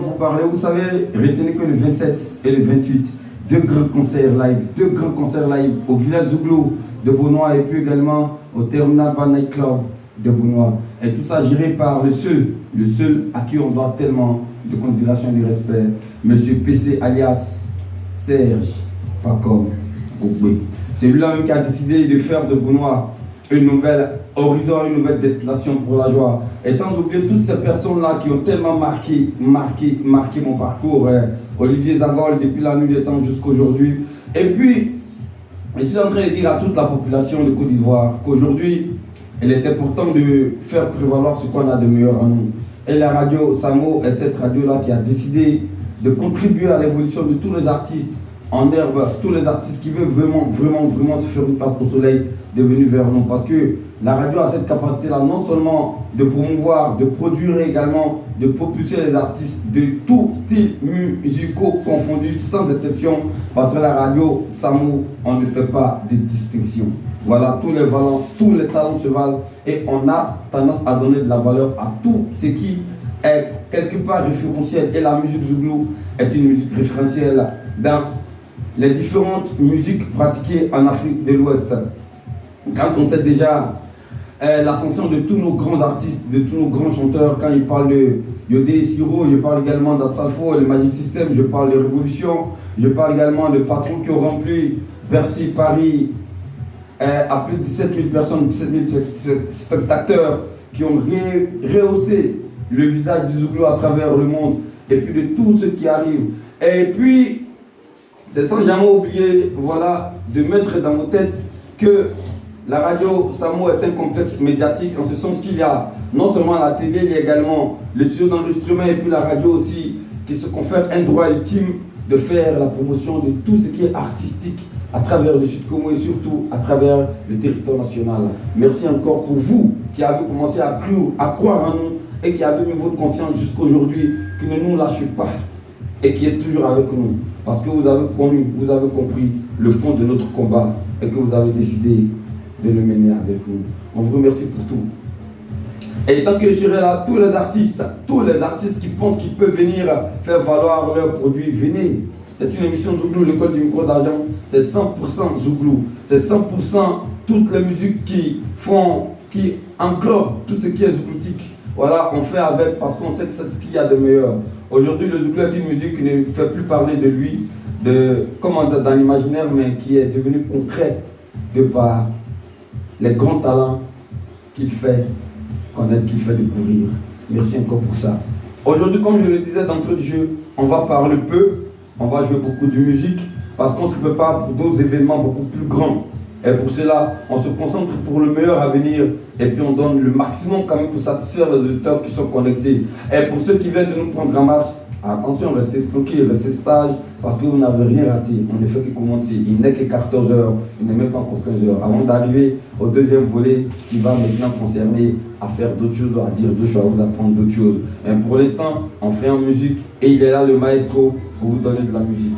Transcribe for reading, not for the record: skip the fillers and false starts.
Vous parlez, vous savez, retenez que le 27 et le 28, deux grands concerts live au Village Zouglou de Beaunois et puis également au Terminal Bar Night Club de Beaunois. Et tout ça géré par le seul à qui on doit tellement de considération et de respect, Monsieur PC alias Serge Pacom Ogbé. C'est lui-là même qui a décidé de faire de Beaunois une nouvelle horizon, une nouvelle destination pour la joie. Et sans oublier toutes ces personnes-là qui ont tellement marqué mon parcours. Olivier Zagol depuis la nuit des temps jusqu'à aujourd'hui. Et puis, je suis en train de dire à toute la population de Côte d'Ivoire qu'aujourd'hui, il est important de faire prévaloir ce qu'on a de meilleur en nous. Et la radio Samo est cette radio-là qui a décidé de contribuer à l'évolution de tous les artistes en herbe, tous les artistes qui veulent vraiment se faire une place au soleil, de venir vers nous. Parce que la radio a cette capacité-là, non seulement de promouvoir, de produire également, de propulser les artistes de tout style musicaux confondus, sans exception. Parce que la radio Samo, on ne fait pas de distinction. Voilà, tous les talents se valent et on a tendance à donner de la valeur à tout ce qui est quelque part référentiel. Et la musique Zouglou est une musique référentielle dans les différentes musiques pratiquées en Afrique de l'Ouest. Quand on sait déjà l'ascension de tous nos grands artistes, de tous nos grands chanteurs, quand ils parlent de Yodé et Siro, je parle également d'Assalfo, le Magic System, je parle de Révolution, je parle également de patrons qui ont rempli Bercy, Paris, à plus de 17 000 personnes, 17 000 spectateurs qui ont rehaussé le visage du Zouglou à travers le monde, et puis de tout ce qui arrive. Et puis, c'est sans jamais oublier, voilà, de mettre dans nos têtes que la radio Samo est un complexe médiatique, en ce sens qu'il y a non seulement la télé, il y a également le studio d'enregistrement et puis la radio aussi, qui se confère un droit ultime de faire la promotion de tout ce qui est artistique à travers le Sud Congo et surtout à travers le territoire national. Merci encore pour vous qui avez commencé à croire en nous et qui avez mis votre confiance jusqu'aujourd'hui, qui ne nous lâchez pas et qui est toujours avec nous. Parce que vous avez connu, vous avez compris le fond de notre combat et que vous avez décidé de le mener avec nous. On vous remercie pour tout. Et tant que je serai là, tous les artistes qui pensent qu'ils peuvent venir faire valoir leurs produits, venez. C'est une émission Zouglou, le code du micro d'argent. C'est 100% Zouglou. C'est 100% toutes les musiques qui englobent tout ce qui est zougloutique. Voilà, on fait avec parce qu'on sait que c'est ce qu'il y a de meilleur. Aujourd'hui, le Zouglou est une musique qui ne fait plus parler de lui, comme dans l'imaginaire, mais qui est devenue concrète de par les grands talents qu'il fait connaître, qu'il fait découvrir. Merci encore pour ça. Aujourd'hui, comme je le disais d'entrée de jeu, on va parler peu, on va jouer beaucoup de musique, parce qu'on se prépare pour d'autres événements beaucoup plus grands. Et pour cela, on se concentre pour le meilleur à venir et puis on donne le maximum quand même pour satisfaire les auditeurs qui sont connectés. Et pour ceux qui viennent de nous prendre en marche, attention, restez stockés, restez stage parce que vous n'avez rien raté. On ne fait que commencer. Il n'est que 14 heures, il n'est même pas encore 15 heures. Avant d'arriver au deuxième volet qui va maintenant concerner à faire d'autres choses, à dire d'autres choses, à vous apprendre d'autres choses. Mais pour l'instant, on fait en musique et il est là le maestro pour vous donner de la musique.